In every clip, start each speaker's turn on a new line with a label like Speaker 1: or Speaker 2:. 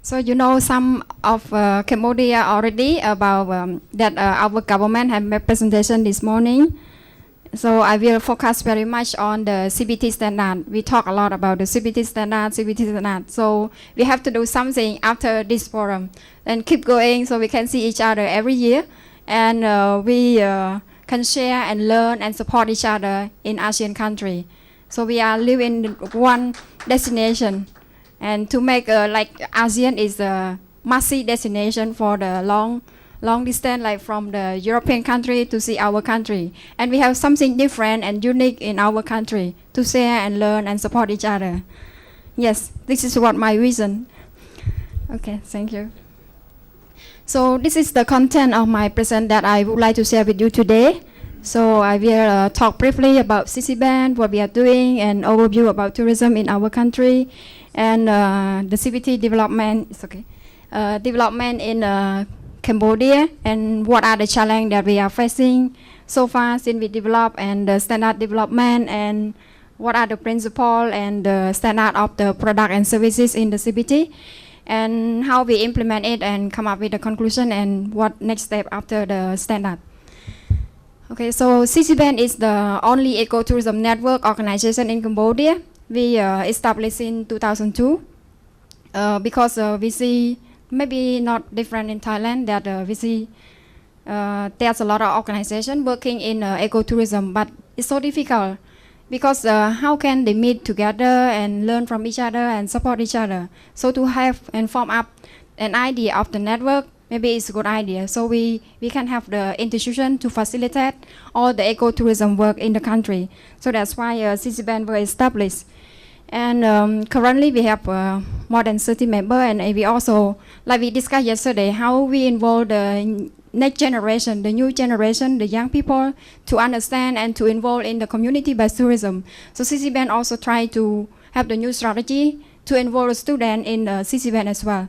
Speaker 1: So you know some of Cambodia already about that our government have made presentation this morning. So I will focus very much on the CBT standard. We talk a lot about the CBT standard. So we have to do something after this forum and keep going so we can see each other every year. And we can share and learn and support each other in ASEAN country. So we are living in one destination. And to make like ASEAN is a must-see destination for the long distance, like from the European country to see our country. And we have something different and unique in our country to share and learn and support each other. Yes, this is what my vision. Okay, thank you. So this is the content of my present that I would like to share with you today. So I will talk briefly about CCBEN, what we are doing, and overview about tourism in our country, and the CBT development. It's okay. Development in Cambodia, and what are the challenges that we are facing so far since we develop, and the standard development, and what are the principles and the standard of the product and services in the CBT, and how we implement it and come up with a conclusion and what next step after the standard. Okay, so CCBEN is the only ecotourism network organization in Cambodia. We established in 2002 because we see, maybe not different in Thailand, that we see there's a lot of organizations working in ecotourism, but it's so difficult because how can they meet together and learn from each other and support each other? So to have and form up an idea of the network, maybe it's a good idea. So we can have the institution to facilitate all the ecotourism work in the country. So that's why CCBEN was established. And currently we have more than 30 members, and we also, like we discussed yesterday, how we involve the next generation, the new generation, the young people, to understand and to involve in the community-based tourism. So CCBEN also try to have the new strategy to involve the student in CCBEN as well.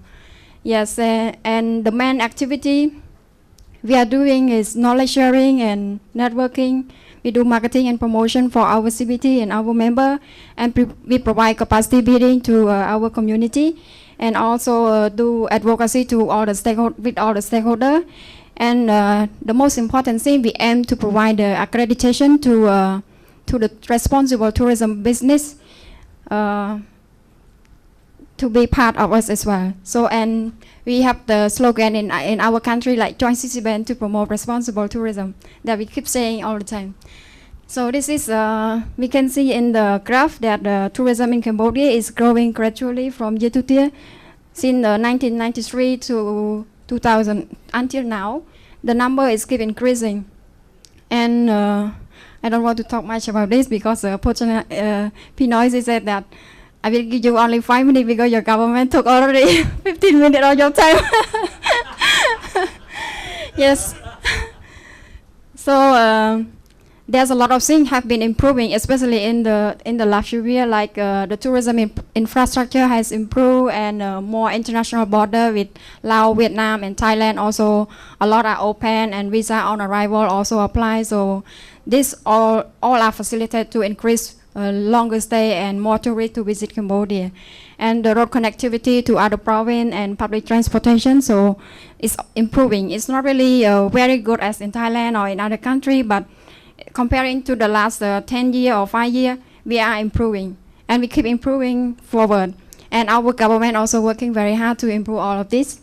Speaker 1: Yes, and the main activity we are doing is knowledge sharing and networking. We do marketing and promotion for our CBT and our member, and we provide capacity building to our community, and also do advocacy to all the stakeholders. And the most important thing, we aim to provide the accreditation to the responsible tourism business to be part of us as well. So, and we have the slogan in our country, like join CCBEN to promote responsible tourism, that we keep saying all the time. So this is, we can see in the graph that tourism in Cambodia is growing gradually from year to year. Since 1993 to 2000 until now, the number is keep increasing. And I don't want to talk much about this because Pinoy said that I will give you only 5 minutes because your government took already 15 minutes of your time. Yes. So there's a lot of things have been improving, especially in the last few years. Like the tourism infrastructure has improved, and more international border with Laos, Vietnam, and Thailand. Also, a lot are open, and visa on arrival also apply. So this all are facilitated to increase longer stay and more tourists to visit Cambodia. And the road connectivity to other province and public transportation, so it's improving. It's not really very good as in Thailand or in other countries, but comparing to the last 10 years or 5 years, we are improving, and we keep improving forward. And our government also working very hard to improve all of this.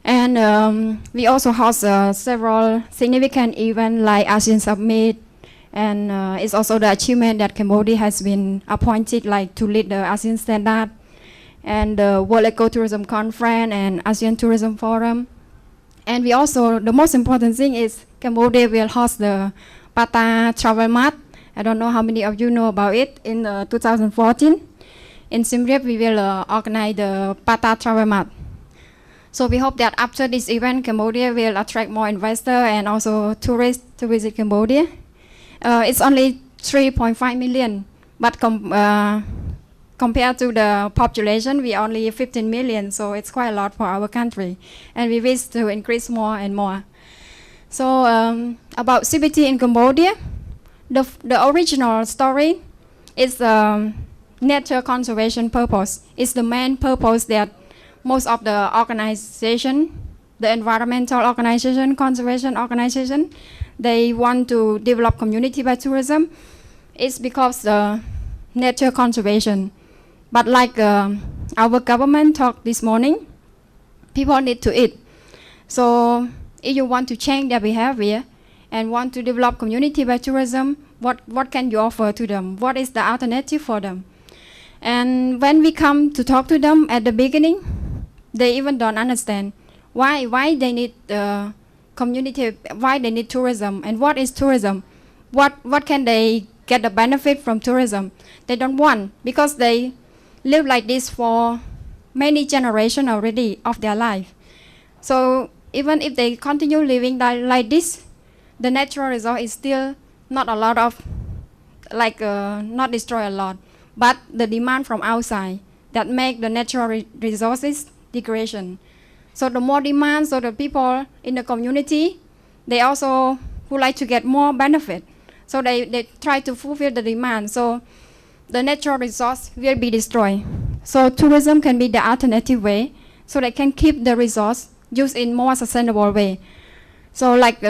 Speaker 1: And we also host several significant events like ASEAN Summit, and it's also the achievement that Cambodia has been appointed like to lead the ASEAN Standard, and the World Ecotourism Conference and ASEAN Tourism Forum. And we also, the most important thing is Cambodia will host the PATA Travel Mart. I don't know how many of you know about it. In 2014, in Siem Reap, we will organize the PATA Travel Mart. So we hope that after this event, Cambodia will attract more investors and also tourists to visit Cambodia. It's only 3.5 million, but compared to the population, we only 15 million, so it's quite a lot for our country. And we wish to increase more and more. So about CBT in Cambodia, the original story is nature conservation purpose. It's the main purpose that most of the organization, the environmental organization, conservation organization, they want to develop community-based tourism. It's because the nature conservation. But like our government talked this morning, people need to eat. So if you want to change their behavior and want to develop community-based tourism, what can you offer to them? What is the alternative for them? And when we come to talk to them at the beginning, they even don't understand why they need community, why they need tourism, and what is tourism? What can they get the benefit from tourism? They don't want, because they live like this for many generations already of their life. So even if they continue living like this, the natural result is still not a lot of, not destroy a lot, but the demand from outside that make the natural resources degradation. So the more demand, so the people in the community, they also would like to get more benefit. So they try to fulfill the demand. So the natural resource will be destroyed. So tourism can be the alternative way, so they can keep the resource used in more sustainable way. So like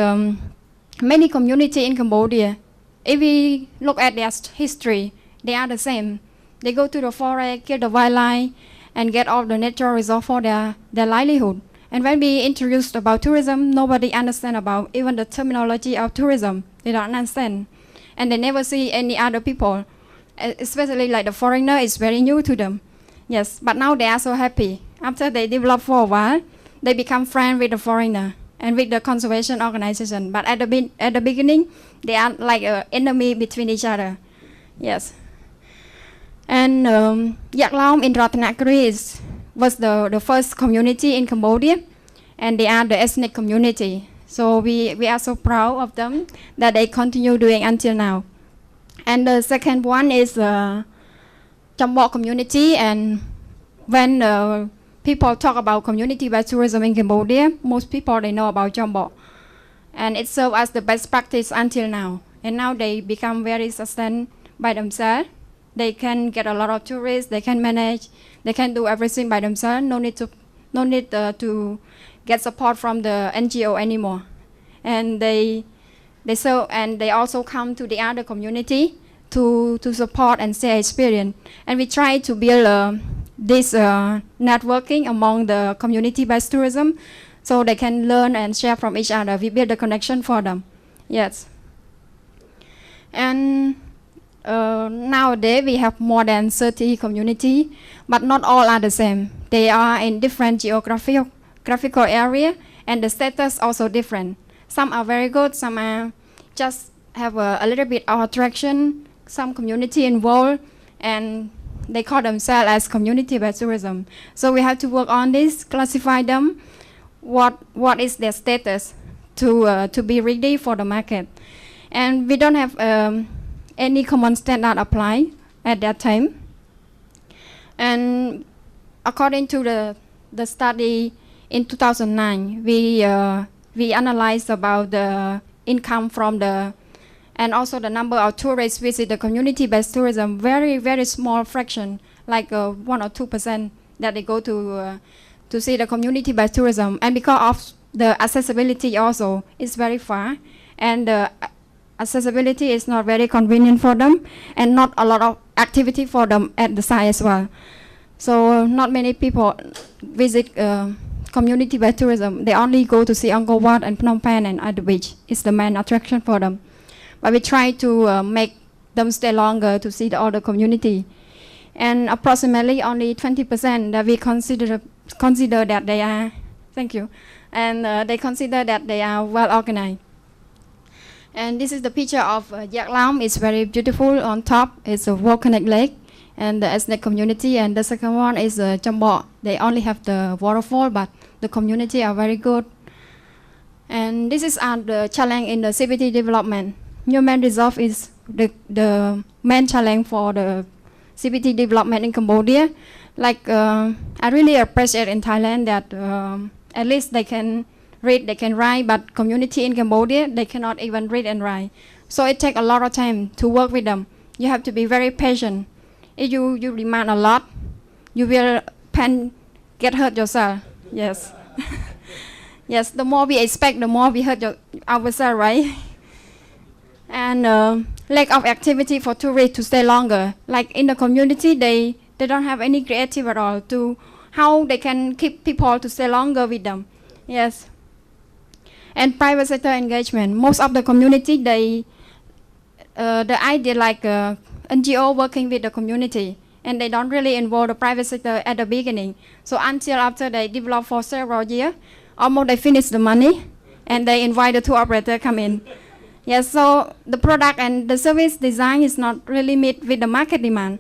Speaker 1: many community in Cambodia, if we look at their history, they are the same. They go to the forest, kill the wildlife, and get all the natural resource for their livelihood. And when we introduced about tourism, nobody understand about even the terminology of tourism. They don't understand. And they never see any other people, especially like the foreigner is very new to them. Yes, but now they are so happy. After they develop for a while, they become friends with the foreigner and with the conservation organization. But at the beginning, they are like an enemy between each other. Yes. And Yak Laom in Ratanakri was the first community in Cambodia, and they are the ethnic community. So we are so proud of them that they continue doing until now. And the second one is Chambok community. And when people talk about community-based tourism in Cambodia, most people, they know about Chambok. And it served as the best practice until now. And now they become very sustained by themselves. They can get a lot of tourists, they can manage, they can do everything by themselves, no need to get support from the NGO anymore. And they serve, and they also come to the other community to support and share experience. And we try to build this networking among the community-based tourism, so they can learn and share from each other. We build a connection for them. Yes. And nowadays we have more than 30 communities, but not all are the same. They are in different geographical area, and the status also different. Some are very good, some are just have a little bit of attraction, some community involved, and they call themselves as community-based tourism. So we have to work on this, classify them, what is their status to be ready for the market. And we don't have any common standard applied at that time. And according to the study in 2009, we analyzed about the income from and also the number of tourists visit the community-based tourism, very, very small fraction, like 1 or 2% that they go to see the community-based tourism. And because of the accessibility also, it's very far, and accessibility is not very convenient for them, and not a lot of activity for them at the site as well. So not many people visit community-based tourism. They only go to see Angkor Wat and Phnom Penh and at the beach. It's the main attraction for them. But we try to make them stay longer to see the other community. And approximately only 20% that we consider that they are, thank you, and they consider that they are well organized. And this is the picture of Yak Laom. It's very beautiful. On top is a volcanic lake and the ethnic community. And the second one is Chambok. They only have the waterfall, but the community are very good. And this is the challenge in the CBT development. Human resource is the main challenge for the CBT development in Cambodia. Like I really appreciate in Thailand that at least they can read, they can write, but community in Cambodia, they cannot even read and write. So it takes a lot of time to work with them. You have to be very patient. If you demand a lot, you will get hurt yourself. Yes. Yes, the more we expect, the more we hurt ourselves, right? And lack of activity for tourists to stay longer. Like in the community, they don't have any creative at all to how they can keep people to stay longer with them. Yes. And private sector engagement. Most of the community, the idea like NGO working with the community, and they don't really involve the private sector at the beginning. So until after they develop for several years, almost they finish the money, and they invite the tour operator come in. Yes, so the product and the service design is not really meet with the market demand.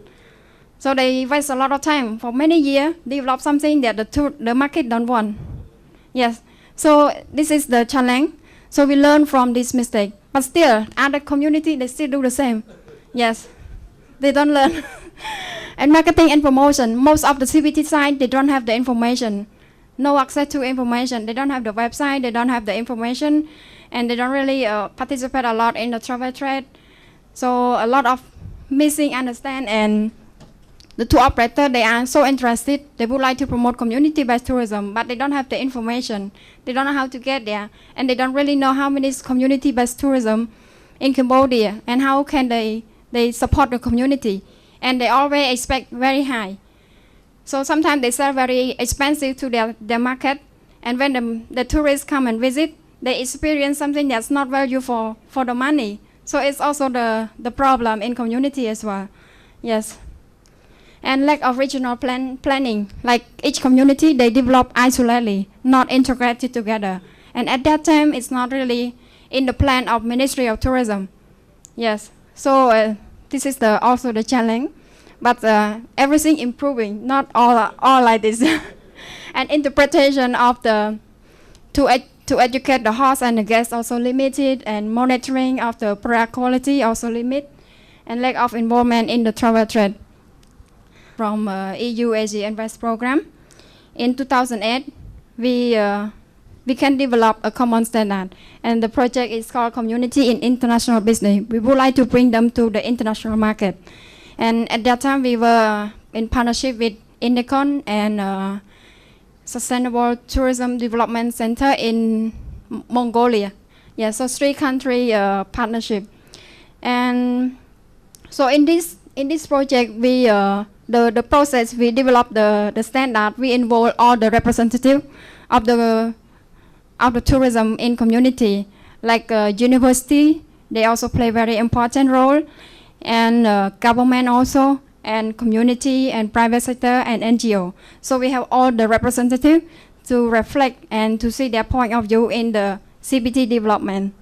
Speaker 1: So they waste a lot of time for many years, develop something that the market don't want. Yes, so this is the challenge. So we learn from this mistake. But still, other community, they still do the same. Yes, they don't learn. And marketing and promotion, most of the CBT side, they don't have the information. No access to information. They don't have the website, they don't have the information, and they don't really participate a lot in the travel trade. So a lot of missing understand, and the tour operator, they are so interested. They would like to promote community-based tourism, but they don't have the information. They don't know how to get there, and they don't really know how many community-based tourism in Cambodia, and how can they support the community. And they always expect very high. So sometimes they sell very expensive to their market, and when the tourists come and visit, they experience something that's not value for the money. So it's also the problem in community as well. Yes. And lack of regional planning. Like each community, they develop isolatedly, not integrated together. And at that time, it's not really in the plan of Ministry of Tourism. Yes. So this is also the challenge. But everything improving, not all like this. And interpretation of to educate the host and the guests also limited, and monitoring of the product quality also limit, and lack of involvement in the travel trade. From EU Asia Invest Program, in 2008, we can develop a common standard, and the project is called Community in International Business. We would like to bring them to the international market. And at that time, we were in partnership with Innovating and Sustainable Tourism Development Center in Mongolia. Yeah, so 3-country partnership. And so in this project, we the process we develop the standard. We involve all the representatives of the tourism in community, like university. They also play very important role, and government also, and community and private sector and NGO. So we have all the representatives to reflect and to see their point of view in the CBT development.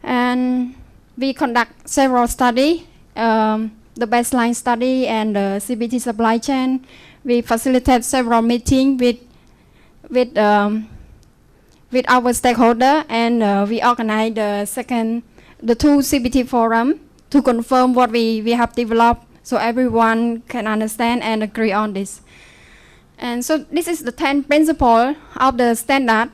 Speaker 1: And we conduct several studies, the baseline study and the CBT supply chain. We facilitate several meetings with our stakeholder, and we organize the 2 CBT forum to confirm what we have developed, so everyone can understand and agree on this. And so this is the 10 principles of the standard.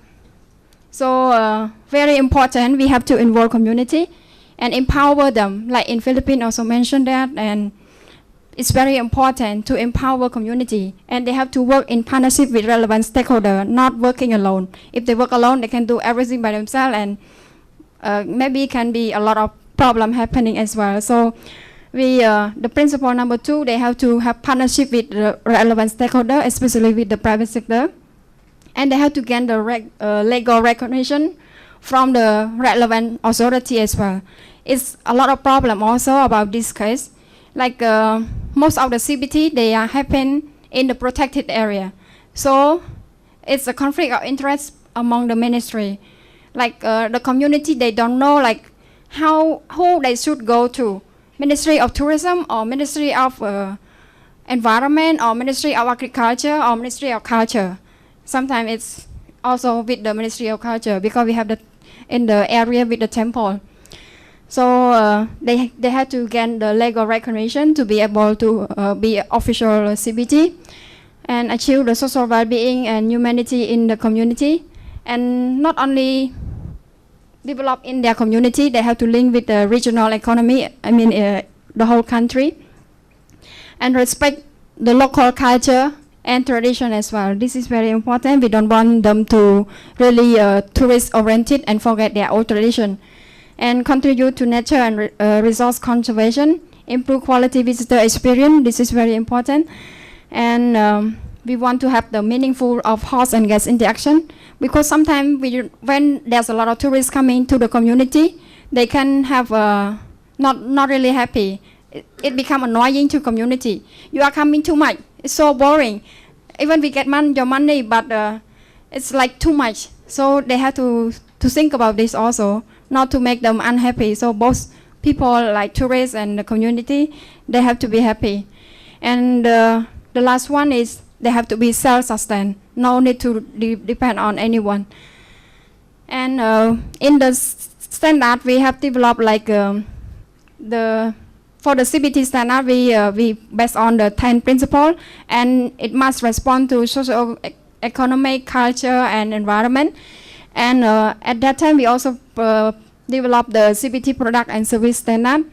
Speaker 1: So very important, we have to involve community and empower them, like in Philippines also mentioned that, and it's very important to empower community, and they have to work in partnership with relevant stakeholders, not working alone. If they work alone, they can do everything by themselves, and maybe can be a lot of problem happening as well. So the principle number 2, they have to have partnership with the relevant stakeholder, especially with the private sector, and they have to gain the legal recognition from the relevant authority as well. It's a lot of problem also about this case. Like most of the CBT, they are happen in the protected area. So it's a conflict of interest among the ministry. Like the community, they don't know like who they should go to. Ministry of Tourism or Ministry of Environment or Ministry of Agriculture or Ministry of Culture. Sometimes it's also with the Ministry of Culture because we have in the area with the temple. So they have to gain the legal recognition to be able to be official CBT and achieve the social well-being and humanity in the community. And not only develop in their community, they have to link with the regional economy, the whole country, and respect the local culture and tradition as well. This is very important. We don't want them to really tourist-oriented and forget their old tradition. And contribute to nature and resource conservation, improve quality visitor experience. This is very important. And we want to have the meaningful of host and guest interaction, because sometimes when there's a lot of tourists coming to the community, they can have not really happy. It become annoying to community. You are coming too much. It's so boring. Even we get your money, but it's like too much. So they have to think about this also, not to make them unhappy. So both people like tourists and the community, they have to be happy. And the last one is they have to be self-sustained. No need to depend on anyone. And in the standard, we have developed like for the CBT standard, we based on the 10 principles, and it must respond to social, economic, culture, and environment. And at that time, we also developed the CBT product and service standard.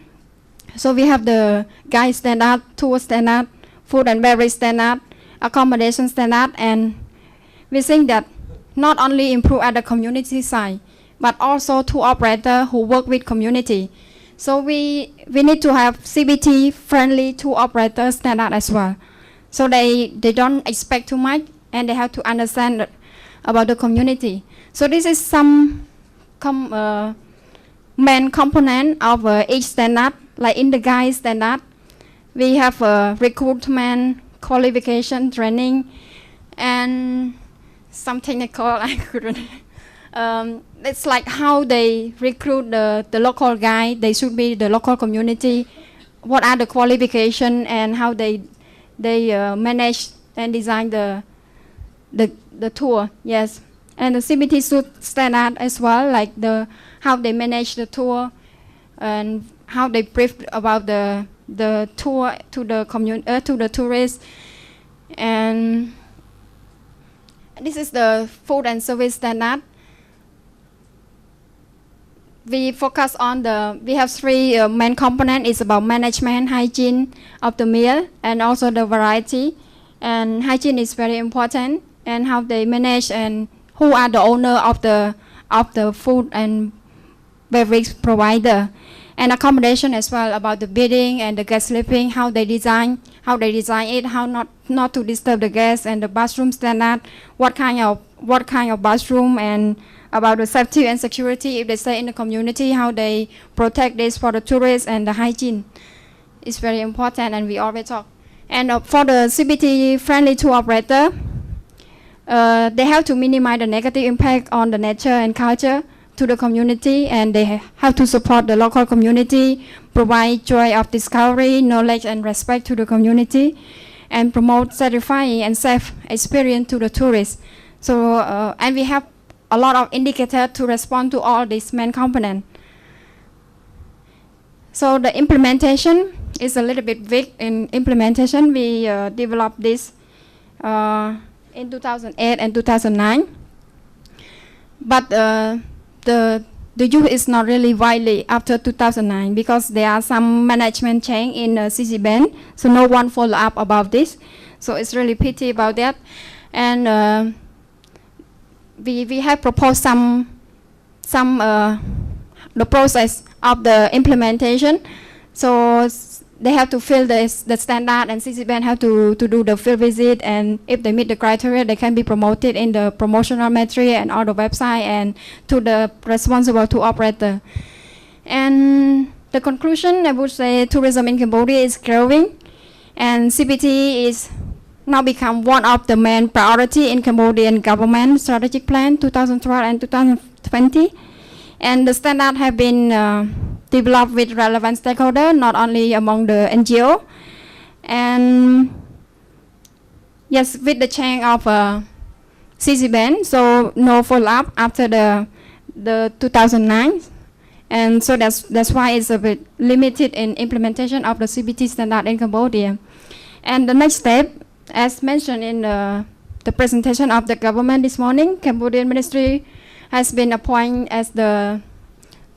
Speaker 1: So we have the guide standard, tour standard, food and beverage standard, accommodation standard, and we think that not only improve at the community side, but also tour operator who work with community. So we need to have CBT friendly tour operator standard as well. So they don't expect too much, and they have to understand about the community. So this is some main component of each standard. Like in the guide standard, we have recruitment, qualification, training, and some technical I couldn't. It's like how they recruit the local guide. They should be the local community. What are the qualifications and how they manage and design the tour. Yes, and the CBT standard as well, like how they manage the tour and how they brief about the tour to the to the tourists. And this is the food and service standard. We focus on we have three main components. It's about management, hygiene of the meal, and also the variety. And hygiene is very important, and how they manage and who are the owner of the food and beverage provider. And accommodation as well, about the bedding and the guest sleeping, how they design it, how not to disturb the guests, and the bathroom standard, what kind of bathroom, and about the safety and security if they stay in the community, how they protect this for the tourists, and the hygiene is very important, and we always talk. And for the CBT friendly tour operator, they have to minimize the negative impact on the nature and culture to the community, and they have to support the local community, provide joy of discovery, knowledge and respect to the community, and promote satisfying and safe experience to the tourists. So and we have a lot of indicators to respond to all these main components. So the implementation is a little bit weak in implementation. We developed this in 2008 and 2009, but the use is not really widely after 2009, because there are some management change in CCBEN, so no one follow up about this. So it's really pity about that. And we have proposed the process of the implementation. So they have to fill the standard, and CCBEN have to do the field visit, and if they meet the criteria, they can be promoted in the promotional material and on the website and to the responsible tour operator. And the conclusion, I would say tourism in Cambodia is growing, and CBT is now become one of the main priority in Cambodian government strategic plan 2012 and 2020. And the standard have been developed with relevant stakeholders, not only among the NGO. And yes, with the change of CCBEN, so no follow-up after the 2009. And so that's why it's a bit limited in implementation of the CBT standard in Cambodia. And the next step, as mentioned in the presentation of the government this morning, Cambodian Ministry has been appointed as the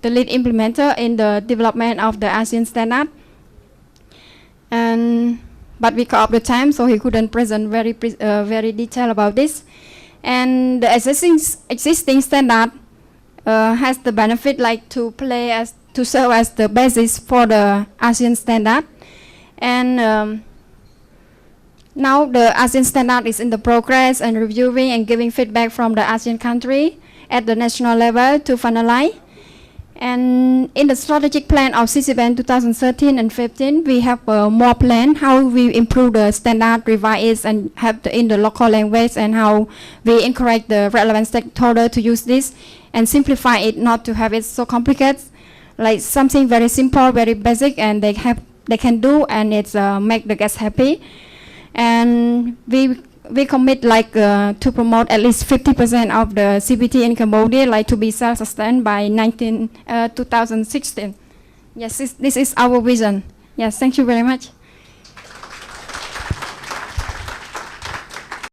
Speaker 1: lead implementer in the development of the ASEAN standard. And but we cut off the time, so he couldn't present very detailed about this. And the existing standard has the benefit like to serve as the basis for the ASEAN standard. And now the ASEAN standard is in the progress and reviewing and giving feedback from the ASEAN country at the national level to finalize. And in the strategic plan of CCBEN 2013 and 15, we have more plan how we improve the standard, revise and have in the local language, and how we encourage the relevant stakeholder to use this and simplify it, not to have it so complicated, like something very simple, very basic, and they can do, and it's make the guests happy. And we commit like to promote at least 50% of the CBT in Cambodia, like to be self-sustained by 2016. Yes, this is our vision. Yes, thank you very much.